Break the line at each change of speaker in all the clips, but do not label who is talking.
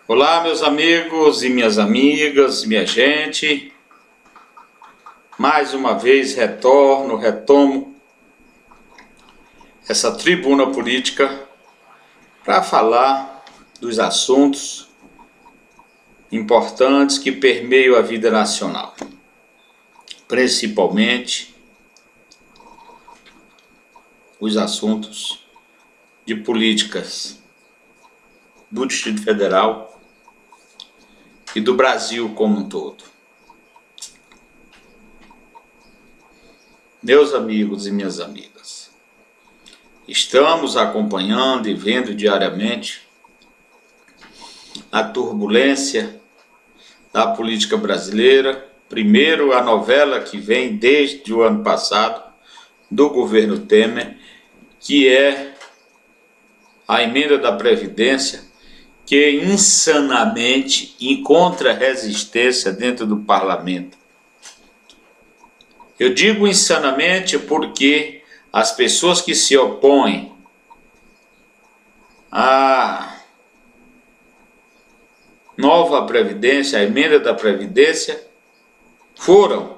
Olá, meus amigos e minhas amigas, minha gente. Mais uma vez retomo essa tribuna política para falar dos assuntos importantes que permeiam a vida nacional, principalmente os assuntos de políticas do Distrito Federal e do Brasil como um todo. Meus amigos e minhas amigas, estamos acompanhando e vendo diariamente a turbulência da política brasileira. Primeiro, a novela que vem desde o ano passado do governo Temer, que é a emenda da Previdência, que insanamente encontra resistência dentro do parlamento. Eu digo insanamente porque as pessoas que se opõem à nova Previdência, à emenda da Previdência, foram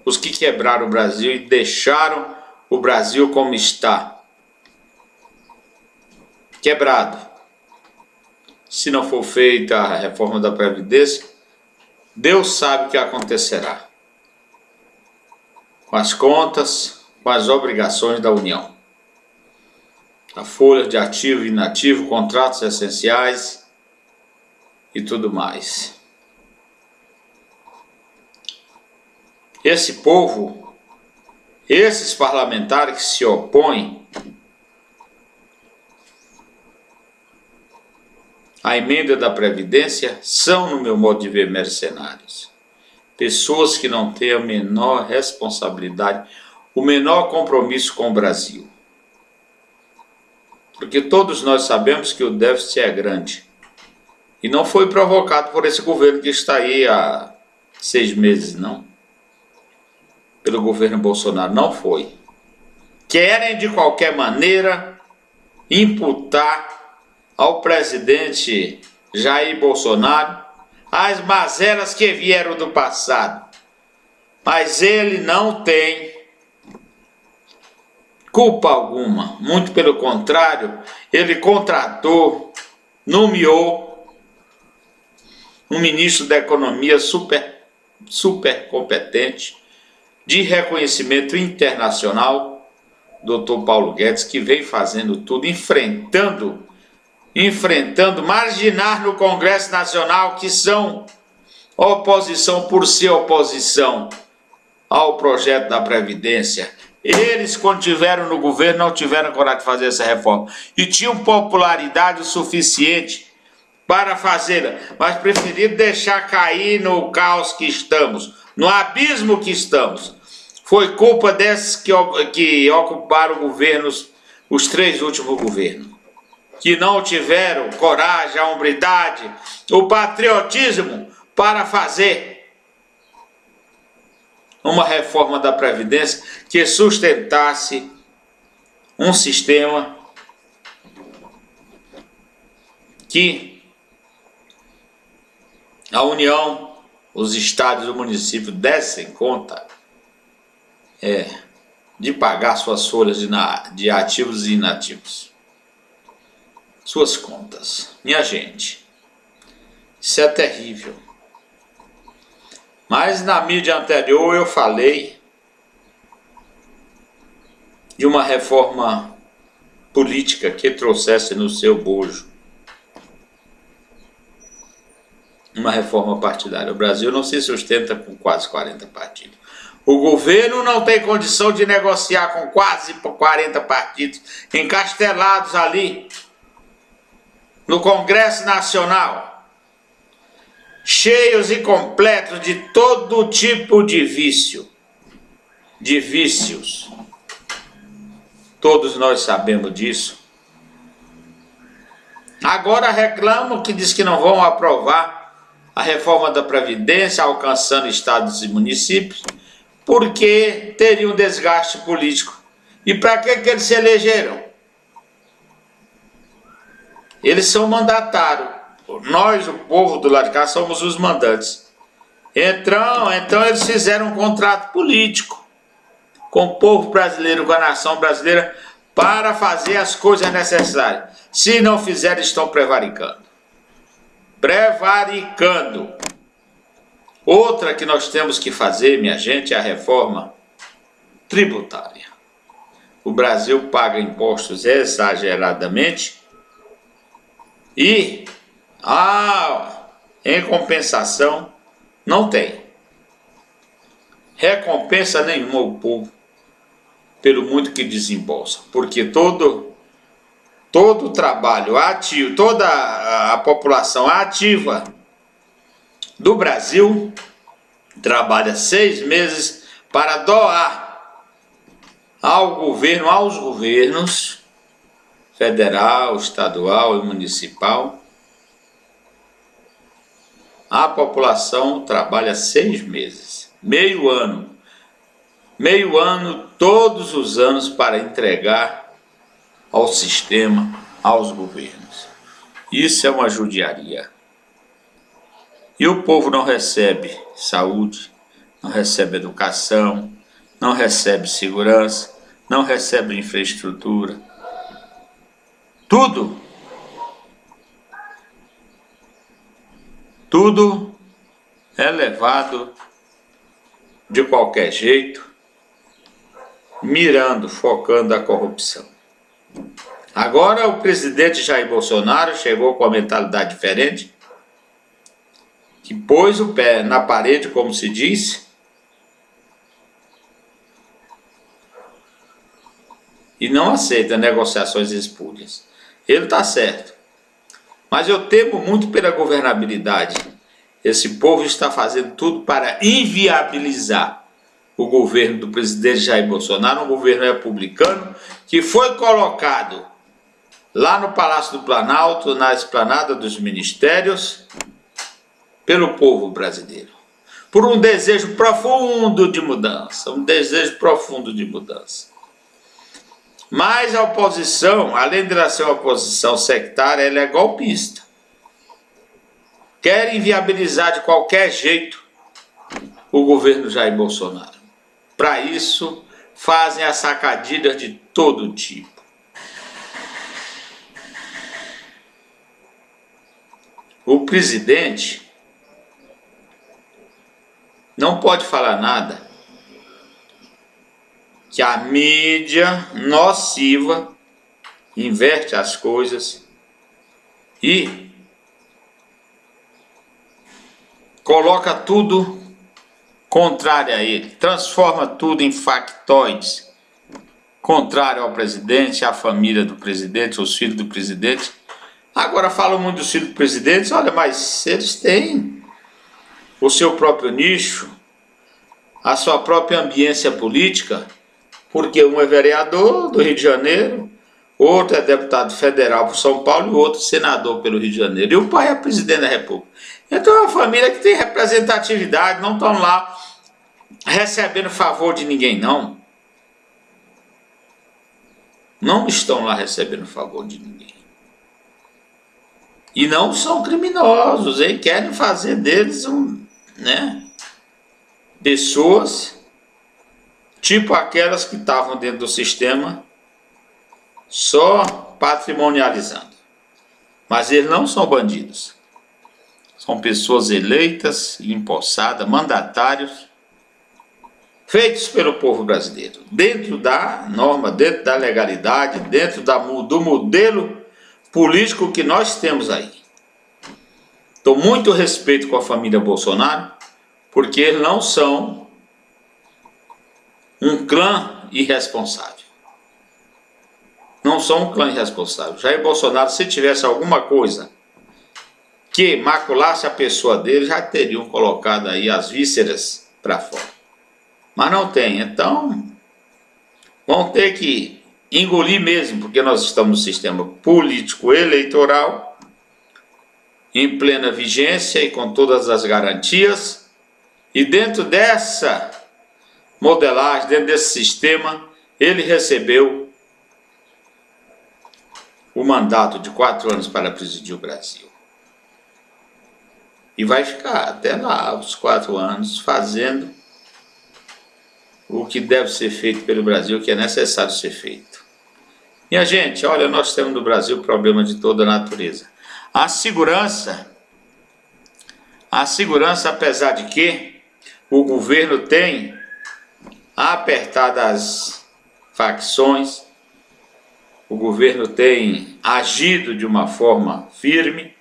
os que quebraram o Brasil e deixaram o Brasil como está. Quebrado. Se não for feita a reforma da Previdência, Deus sabe o que acontecerá com as contas, com as obrigações da União. A folha de ativo e inativo, contratos essenciais e tudo mais. Esse povo, esses parlamentares que se opõem a emenda da Previdência são, no meu modo de ver, mercenários. Pessoas que não têm a menor responsabilidade, o menor compromisso com o Brasil. Porque todos nós sabemos que o déficit é grande. E não foi provocado por esse governo que está aí há 6 meses, não. Pelo governo Bolsonaro, não foi. Querem, de qualquer maneira, imputar ao presidente Jair Bolsonaro as mazelas que vieram do passado. Mas ele não tem culpa alguma. Muito pelo contrário, ele contratou, nomeou um ministro da Economia super competente, de reconhecimento internacional, Dr. Paulo Guedes, que vem fazendo tudo, enfrentando, marginar no Congresso Nacional, que são oposição por ser oposição ao projeto da Previdência. Eles, quando tiveram no governo, não tiveram coragem de fazer essa reforma. E tinham popularidade o suficiente para fazê-la, mas preferiram deixar cair no caos que estamos, no abismo que estamos. Foi culpa desses que ocuparam governos, os 3 últimos governos, que não tiveram coragem, a hombridade, o patriotismo para fazer uma reforma da Previdência que sustentasse um sistema que a União, os estados e o município dessem conta de pagar suas folhas de ativos e inativos. Suas contas. Minha gente, isso é terrível. Mas na mídia anterior eu falei de uma reforma política que trouxesse no seu bojo uma reforma partidária. O Brasil não se sustenta com quase 40 partidos. O governo não tem condição de negociar com quase 40 partidos encastelados ali no Congresso Nacional, cheios e completos de todo tipo de vícios. Todos nós sabemos disso. Agora reclamam que diz que não vão aprovar a reforma da Previdência, alcançando estados e municípios, porque teria um desgaste político. E para que eles se elegeram? Eles são mandatários. nós, o povo do lado de cá, somos os mandantes. Então eles fizeram um contrato político com o povo brasileiro, com a nação brasileira, para fazer as coisas necessárias. Se não fizerem, estão prevaricando. Prevaricando. Outra que nós temos que fazer, minha gente, é a reforma tributária. O Brasil paga impostos exageradamente e, em compensação, não tem recompensa nenhuma ao povo pelo muito que desembolsa, porque todo o trabalho ativo, toda a população ativa do Brasil trabalha 6 meses para doar ao governo, aos governos federal, estadual e municipal. A população trabalha 6 meses, meio ano, todos os anos para entregar ao sistema, aos governos. Isso é uma judiaria. E o povo não recebe saúde, não recebe educação, não recebe segurança, não recebe infraestrutura. Tudo é levado de qualquer jeito, mirando, focando a corrupção. Agora o presidente Jair Bolsonaro chegou com uma mentalidade diferente, que pôs o pé na parede, como se diz, e não aceita negociações espúrias. Ele está certo, mas eu temo muito pela governabilidade. Esse povo está fazendo tudo para inviabilizar o governo do presidente Jair Bolsonaro, um governo republicano que foi colocado lá no Palácio do Planalto, na esplanada dos ministérios, pelo povo brasileiro, por um desejo profundo de mudança, Mas a oposição, além de ela ser uma oposição sectária, ela é golpista. Quer inviabilizar de qualquer jeito o governo Jair Bolsonaro. Para isso, fazem as sacadilhas de todo tipo. O presidente não pode falar nada que a mídia nociva inverte as coisas e coloca tudo contrário a ele, transforma tudo em factoides, contrário ao presidente, à família do presidente, aos filhos do presidente. Agora falam muito dos filhos do presidente, olha, mas eles têm o seu próprio nicho, a sua própria ambiência política, porque um é vereador do Rio de Janeiro, outro é deputado federal por São Paulo e outro senador pelo Rio de Janeiro. E o pai é presidente da República. Então é uma família que tem representatividade, não estão lá recebendo favor de ninguém, não. Não estão lá recebendo favor de ninguém. E não são criminosos, hein? Querem fazer deles pessoas tipo aquelas que estavam dentro do sistema só patrimonializando. Mas eles não são bandidos. São pessoas eleitas, empossadas, mandatários, feitos pelo povo brasileiro, dentro da norma, dentro da legalidade, dentro do modelo político que nós temos aí. Estou muito respeito com a família Bolsonaro, porque eles não são um clã irresponsável. Não são um clã irresponsável. Jair Bolsonaro, se tivesse alguma coisa que maculasse a pessoa dele, já teriam colocado aí as vísceras para fora. Mas não tem, então vão ter que engolir mesmo, porque nós estamos no sistema político eleitoral, em plena vigência e com todas as garantias, e dentro dessa modelagem, dentro desse sistema, ele recebeu o mandato de 4 anos para presidir o Brasil. E vai ficar até lá, os 4 anos, fazendo o que deve ser feito pelo Brasil, o que é necessário ser feito. Minha gente, olha, nós temos no Brasil problema de toda a natureza. A segurança, apesar de que o governo tem apertado as facções, o governo tem agido de uma forma firme,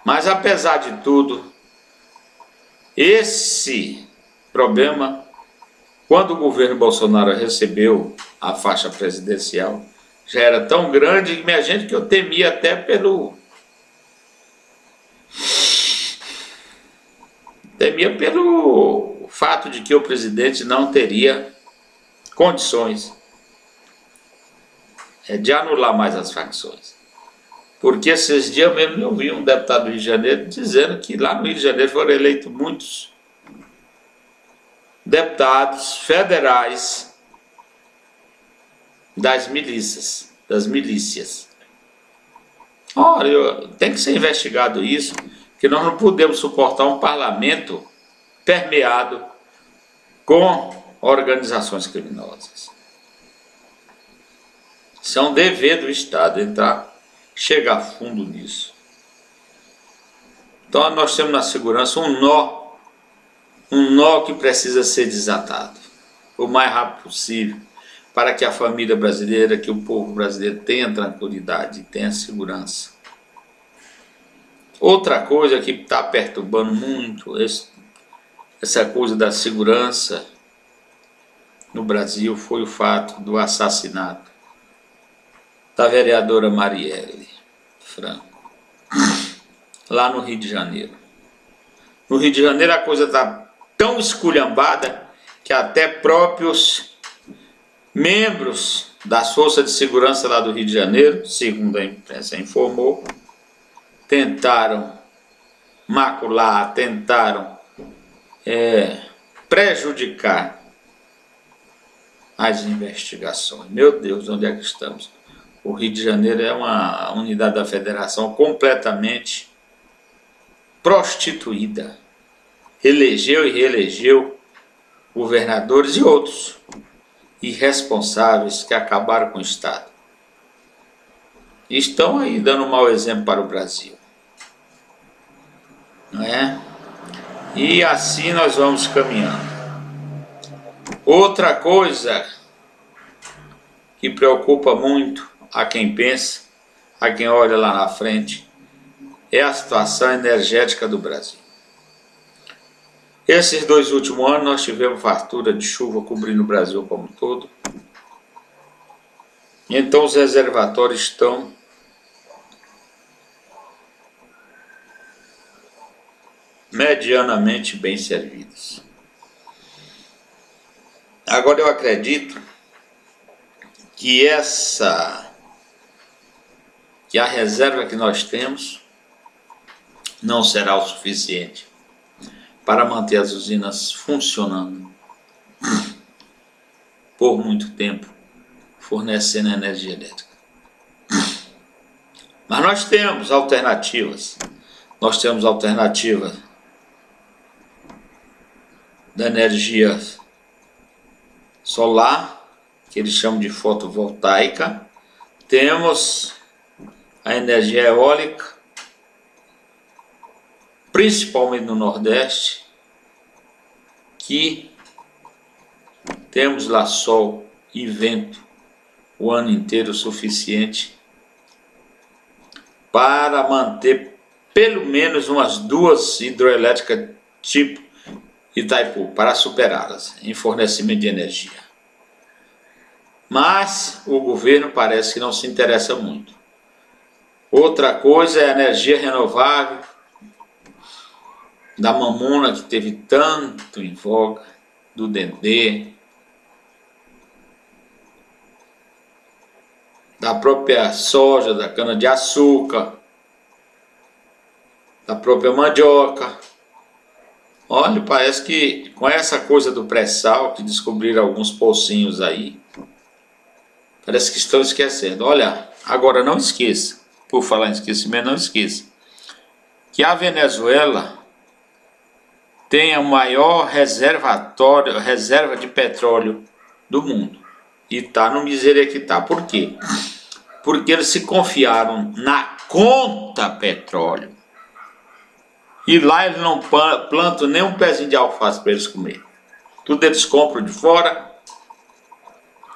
mas apesar de tudo, esse problema, quando o governo Bolsonaro recebeu a faixa presidencial, já era tão grande, minha gente, que eu temia até pelo fato de que o presidente não teria condições de anular mais as facções. Porque esses dias mesmo eu vi um deputado do Rio de Janeiro dizendo que lá no Rio de Janeiro foram eleitos muitos deputados federais das milícias. Olha, tem que ser investigado isso, que nós não podemos suportar um parlamento permeado com organizações criminosas. Isso é um dever do Estado chegar a fundo nisso. Então nós temos na segurança um nó que precisa ser desatado o mais rápido possível, para que a família brasileira, que o povo brasileiro tenha tranquilidade, tenha segurança. Outra coisa que está perturbando muito essa coisa da segurança no Brasil foi o fato do assassinato da vereadora Marielle Franco, lá no Rio de Janeiro. No Rio de Janeiro a coisa está tão esculhambada que até próprios membros das forças de segurança lá do Rio de Janeiro, segundo a imprensa informou, tentaram macular, tentaram prejudicar as investigações. Meu Deus, onde é que estamos? O Rio de Janeiro é uma unidade da federação completamente prostituída. Elegeu e reelegeu governadores e outros irresponsáveis que acabaram com o Estado. Estão aí dando um mau exemplo para o Brasil. Não é? E assim nós vamos caminhando. Outra coisa que preocupa muito a quem pensa, a quem olha lá na frente, é a situação energética do Brasil. Esses 2 últimos anos nós tivemos fartura de chuva cobrindo o Brasil como um todo. Então os reservatórios estão medianamente bem servidos. Agora eu acredito que a reserva que nós temos não será o suficiente para manter as usinas funcionando por muito tempo, fornecendo energia elétrica. Mas nós temos alternativas. Nós temos alternativa da energia solar, que eles chamam de fotovoltaica. Temos a energia eólica, principalmente no Nordeste, que temos lá sol e vento o ano inteiro suficiente para manter pelo menos umas 2 hidroelétricas tipo Itaipu, para superá-las em fornecimento de energia. Mas o governo parece que não se interessa muito. Outra coisa é a energia renovável da mamona, que teve tanto em voga, do dendê, da própria soja, da cana-de-açúcar, da própria mandioca. Olha, parece que com essa coisa do pré-sal, que descobriram alguns pocinhos aí, parece que estão esquecendo. Olha, agora não esqueça, por falar em esquecimento, não esqueça que a Venezuela tem a maior reserva de petróleo do mundo. E está no miséria que está. Por quê? Porque eles se confiaram na conta petróleo. E lá eles não plantam nem um pezinho de alface para eles comer. Tudo eles compram de fora.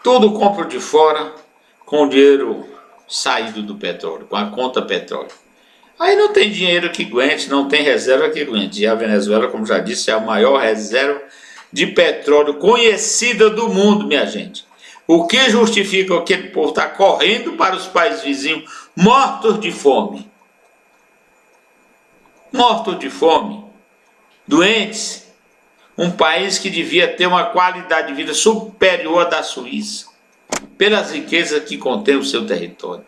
Tudo compram de fora com o dinheiro saído do petróleo, com a conta petróleo. Aí não tem dinheiro que aguente, não tem reserva que aguente. E a Venezuela, como já disse, é a maior reserva de petróleo conhecida do mundo, minha gente. O que justifica aquele povo estar correndo para os países vizinhos, mortos de fome. Mortos de fome, doentes. Um país que devia ter uma qualidade de vida superior à da Suíça, pelas riquezas que contém o seu território.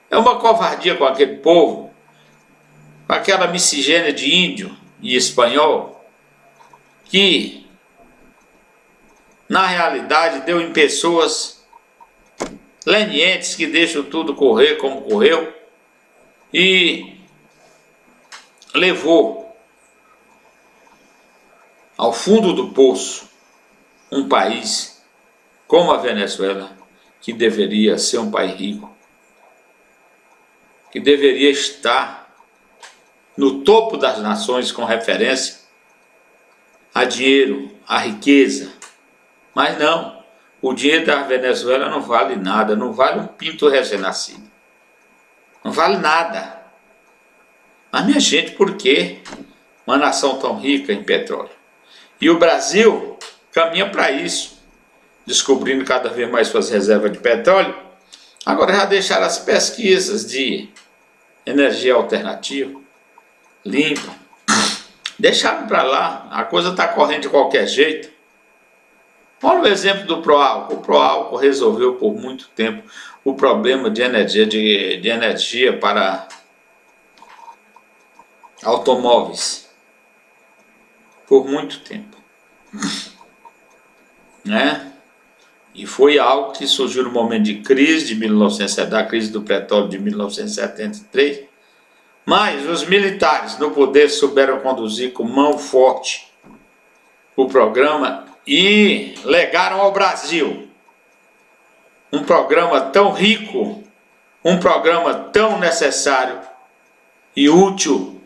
É uma covardia com aquele povo, com aquela miscigênia de índio e espanhol, que, na realidade, deu em pessoas lenientes que deixam tudo correr como correu e levou ao fundo do poço um país como a Venezuela, que deveria ser um país rico, que deveria estar no topo das nações com referência a dinheiro, a riqueza. Mas não, o dinheiro da Venezuela não vale nada, não vale um pinto recém-nascido. Não vale nada. Mas, minha gente, por que uma nação tão rica em petróleo? E o Brasil caminha para isso, descobrindo cada vez mais suas reservas de petróleo. Agora já deixaram as pesquisas de energia alternativa, limpa. Deixaram para lá, a coisa está correndo de qualquer jeito. Olha o exemplo do Proálcool. O Proálcool resolveu por muito tempo o problema de energia para automóveis. Por muito tempo. Né? E foi algo que surgiu no momento de crise da crise do petróleo de 1973. Mas os militares no poder souberam conduzir com mão forte o programa e legaram ao Brasil um programa tão rico, um programa tão necessário e útil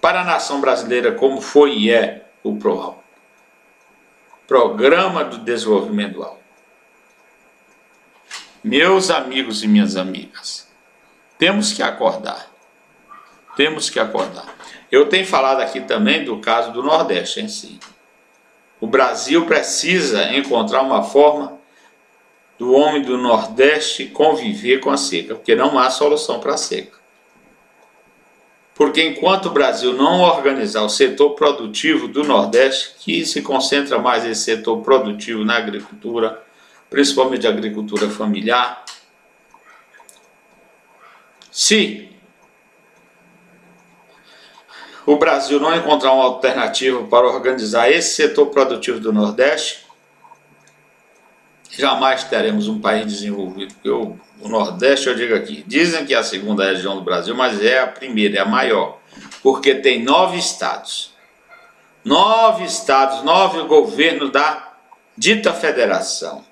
para a nação brasileira como foi e é o PROAL, Programa do Desenvolvimento Dual. Meus amigos e minhas amigas, temos que acordar. Temos que acordar. Eu tenho falado aqui também do caso do Nordeste em si. O Brasil precisa encontrar uma forma do homem do Nordeste conviver com a seca, porque não há solução para a seca. Porque enquanto o Brasil não organizar o setor produtivo do Nordeste, que se concentra mais esse setor produtivo na agricultura, principalmente a agricultura familiar, se o Brasil não encontrar uma alternativa para organizar esse setor produtivo do Nordeste, jamais teremos um país desenvolvido. Porque o Nordeste, eu digo aqui, dizem que é a segunda região do Brasil, mas é a primeira, é a maior, porque tem 9 estados. 9 estados, 9 governos da dita federação.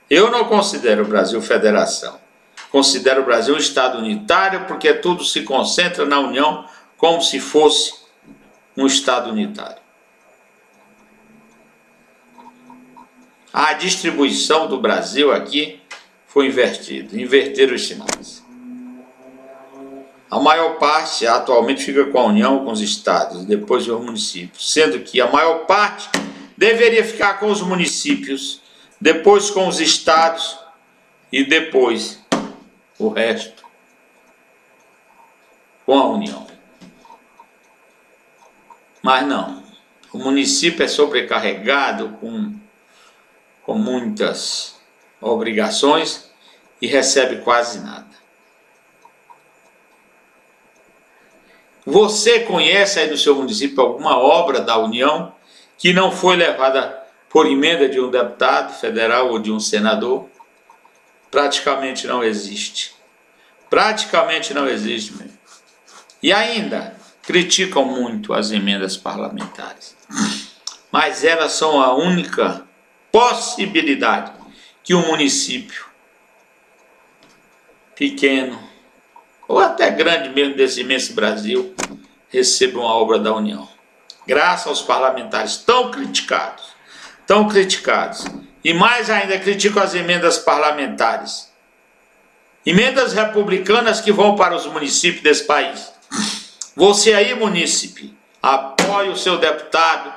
Eu não considero o Brasil federação. Considero o Brasil um estado unitário, porque tudo se concentra na União como se fosse um estado unitário. A distribuição do Brasil aqui foi invertida, inverteram os sinais. A maior parte atualmente fica com a União, com os estados, depois os municípios, sendo que a maior parte deveria ficar com os municípios, depois com os estados e depois o resto com a União. Mas não, o município é sobrecarregado com muitas obrigações e recebe quase nada. Você conhece aí no seu município alguma obra da União que não foi levada por emenda de um deputado federal ou de um senador? Praticamente não existe. Praticamente não existe mesmo. E ainda, criticam muito as emendas parlamentares, mas elas são a única possibilidade que um município pequeno, ou até grande mesmo desse imenso Brasil, receba uma obra da União. Graças aos parlamentares tão criticados, e mais ainda criticam as emendas parlamentares, emendas republicanas que vão para os municípios desse país. Você aí, munícipe, apoie o seu deputado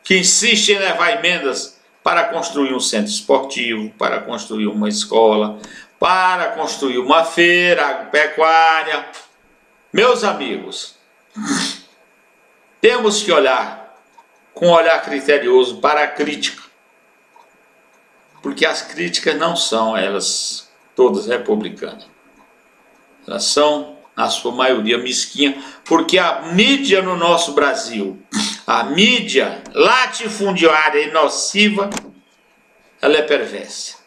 que insiste em levar emendas para construir um centro esportivo, para construir uma escola, para construir uma feira agropecuária. Meus amigos, temos que olhar com um olhar criterioso para a crítica, porque as críticas não são elas todas republicanas, elas são na sua maioria mesquinha, porque a mídia no nosso Brasil, a mídia latifundiária e nociva, ela é perversa,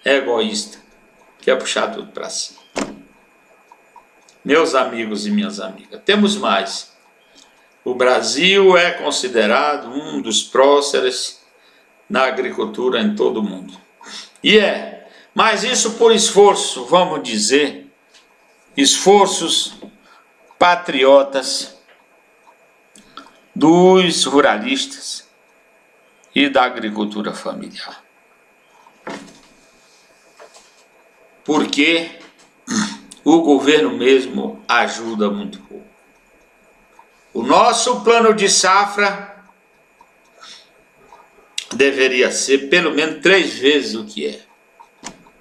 é egoísta, quer puxar tudo para si. Meus amigos e minhas amigas, temos mais. O Brasil é considerado um dos próceres na agricultura em todo o mundo. Mas isso por esforço, vamos dizer, esforços patriotas dos ruralistas e da agricultura familiar. Porque o governo mesmo ajuda muito pouco. O nosso plano de safra deveria ser pelo menos 3 vezes o que é,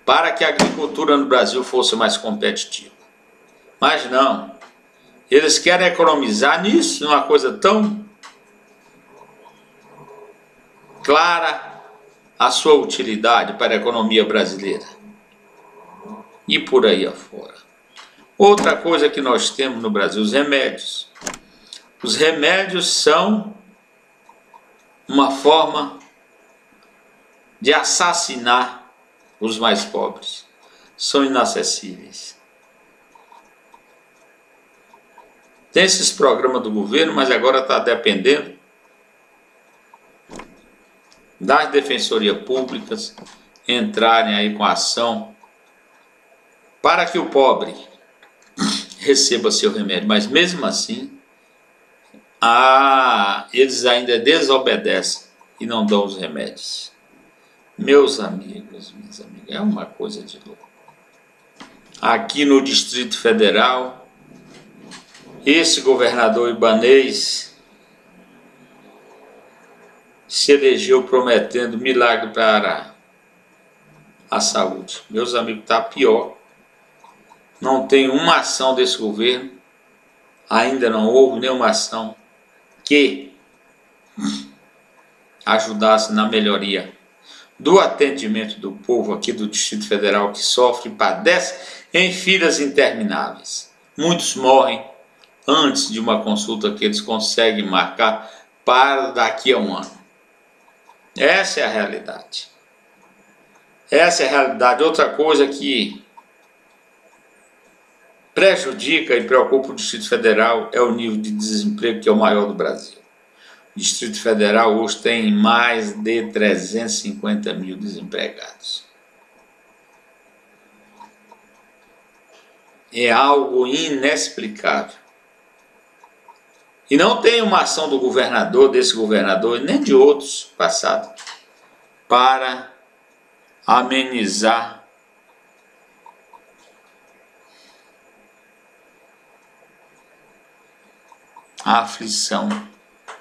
para que a agricultura no Brasil fosse mais competitiva. Mas não, eles querem economizar nisso, numa coisa tão clara a sua utilidade para a economia brasileira e por aí afora. Outra coisa que nós temos no Brasil, os remédios. Os remédios são uma forma de assassinar os mais pobres, são inacessíveis. Tem esses programas do governo, mas agora está dependendo das defensorias públicas entrarem aí com ação para que o pobre receba seu remédio. Mas mesmo assim, eles ainda desobedecem e não dão os remédios. Meus amigos, minhas amigas, é uma coisa de louco. Aqui no Distrito Federal, esse governador ibanês se elegeu prometendo milagre para a saúde. Meus amigos, está pior. Não tem uma ação desse governo, ainda não houve nenhuma ação que ajudasse na melhoria do atendimento do povo aqui do Distrito Federal, que sofre e padece em filas intermináveis. Muitos morrem antes de uma consulta que eles conseguem marcar para daqui a um ano. Essa é a realidade. Essa é a realidade. Outra coisa que prejudica e preocupa o Distrito Federal é o nível de desemprego, que é o maior do Brasil. O Distrito Federal hoje tem mais de 350 mil desempregados. É algo inexplicável. E não tem uma ação do governador, desse governador, nem de outros passados, para amenizar a aflição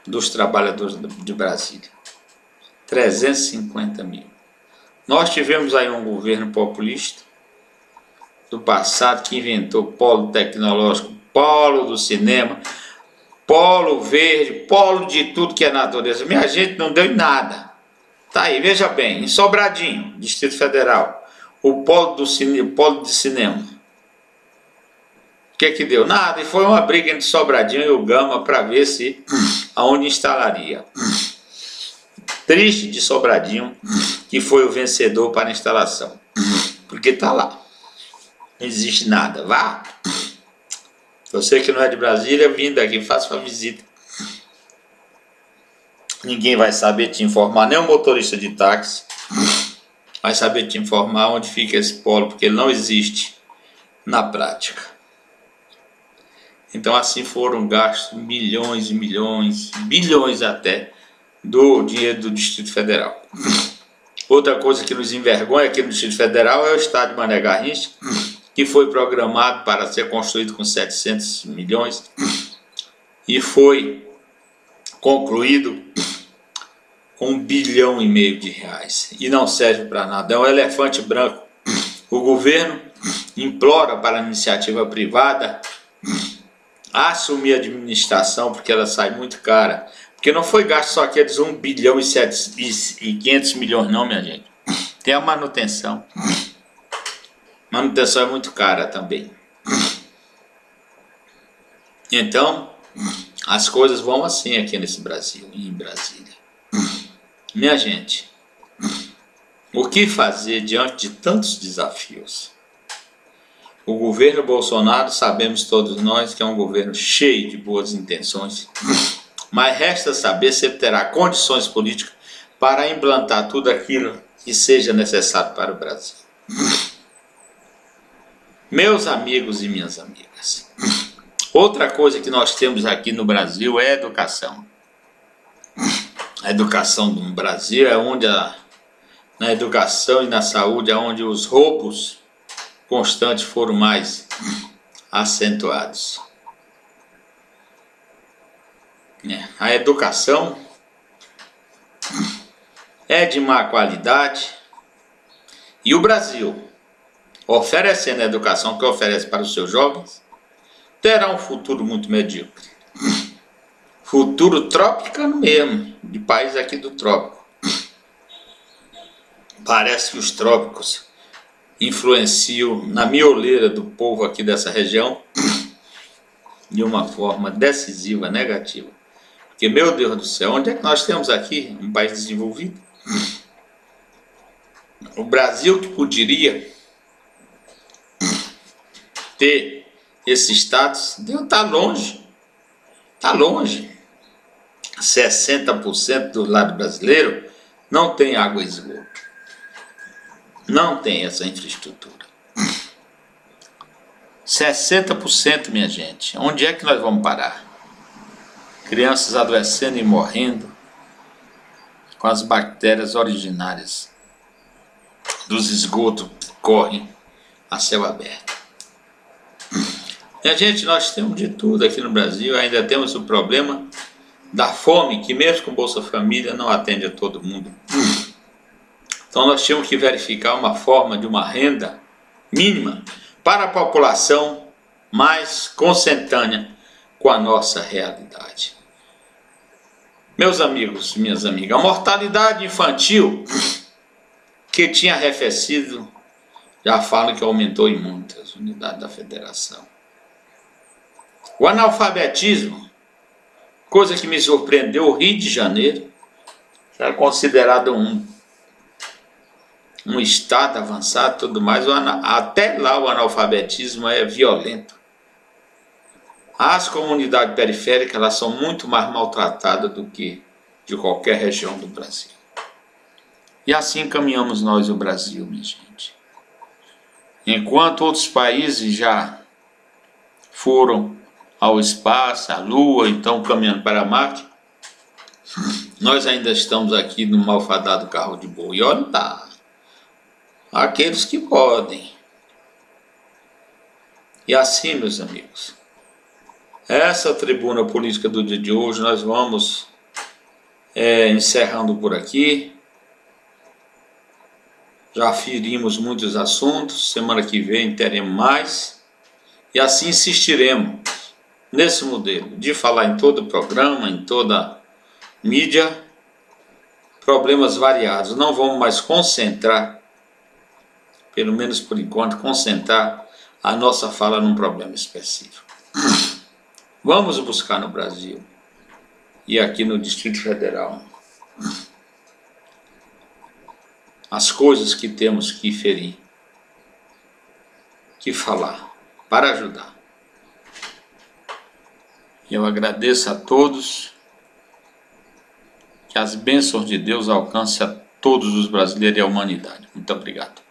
dos trabalhadores de Brasília. 350 mil. Nós tivemos aí um governo populista do passado que inventou polo tecnológico, polo do cinema, polo verde, polo de tudo que é natureza. Minha gente, não deu em nada. Tá aí, veja bem, em Sobradinho, Distrito Federal, o polo de cinema. O que deu? Nada, e foi uma briga entre Sobradinho e o Gama para ver se aonde instalaria. Triste de Sobradinho, que foi o vencedor para a instalação, porque tá lá. Não existe nada. Vá Você que não é de Brasília, vindo aqui, faça uma visita. Ninguém vai saber te informar, nem o motorista de táxi vai saber te informar onde fica esse polo, porque ele não existe na prática. Então assim foram gastos milhões e milhões, bilhões até, do dinheiro do Distrito Federal. Outra coisa que nos envergonha aqui no Distrito Federal é o estádio de Mané Garrincha, que foi programado para ser construído com 700 milhões e foi concluído com 1,5 bilhão de reais e não serve para nada. É um elefante branco. O governo implora para a iniciativa privada assumir a administração, porque ela sai muito cara. Porque não foi gasto só aqueles 1,5 bilhão não, minha gente. Tem a manutenção. Manutenção é muito cara também. Então, as coisas vão assim aqui nesse Brasil, em Brasília. Minha gente, o que fazer diante de tantos desafios? O governo Bolsonaro, sabemos todos nós que é um governo cheio de boas intenções, mas resta saber se ele terá condições políticas para implantar tudo aquilo que seja necessário para o Brasil. Meus amigos e minhas amigas, outra coisa que nós temos aqui no Brasil é a educação. A educação no Brasil é onde, na educação e na saúde, é onde os roubos constantes foram mais acentuados. A educação é de má qualidade e o Brasil, oferecendo a educação que oferece para os seus jovens, terá um futuro muito medíocre. Futuro tropicano mesmo, de país aqui do trópico. Parece que os trópicos influenciam na mioleira do povo aqui dessa região de uma forma decisiva, negativa. Porque, meu Deus do céu, onde é que nós temos aqui um país desenvolvido? O Brasil que poderia ter esse status, está longe. Está longe. 60% do lado brasileiro não tem água e esgoto. Não tem essa infraestrutura. 60%, minha gente. Onde é que nós vamos parar? Crianças adoecendo e morrendo com as bactérias originárias dos esgotos que correm a céu aberto. Minha gente, nós temos de tudo aqui no Brasil. Ainda temos o problema da fome, que mesmo com Bolsa Família não atende a todo mundo. Então nós tínhamos que verificar uma forma de uma renda mínima para a população mais consentânea com a nossa realidade. Meus amigos, minhas amigas, a mortalidade infantil que tinha arrefecido, já falo que aumentou em muitas unidades da federação. O analfabetismo, coisa que me surpreendeu, o Rio de Janeiro é considerado um estado avançado e tudo mais, até lá o analfabetismo é violento. As comunidades periféricas, elas são muito mais maltratadas do que de qualquer região do Brasil. E assim caminhamos nós, o Brasil, minha gente. Enquanto outros países já foram ao espaço, à Lua, e estão caminhando para Marte, nós ainda estamos aqui no malfadado carro de boi. E olha lá, aqueles que podem. E assim, meus amigos, essa tribuna política do dia de hoje nós vamos encerrando por aqui. Já ferimos muitos assuntos, semana que vem teremos mais. E assim insistiremos nesse modelo de falar em todo programa, em toda mídia, problemas variados. Não vamos mais concentrar, pelo menos por enquanto, concentrar a nossa fala num problema específico. Vamos buscar no Brasil e aqui no Distrito Federal as coisas que temos que ferir, que falar, para ajudar. Eu agradeço a todos. Que as bênçãos de Deus alcancem a todos os brasileiros e a humanidade. Muito obrigado.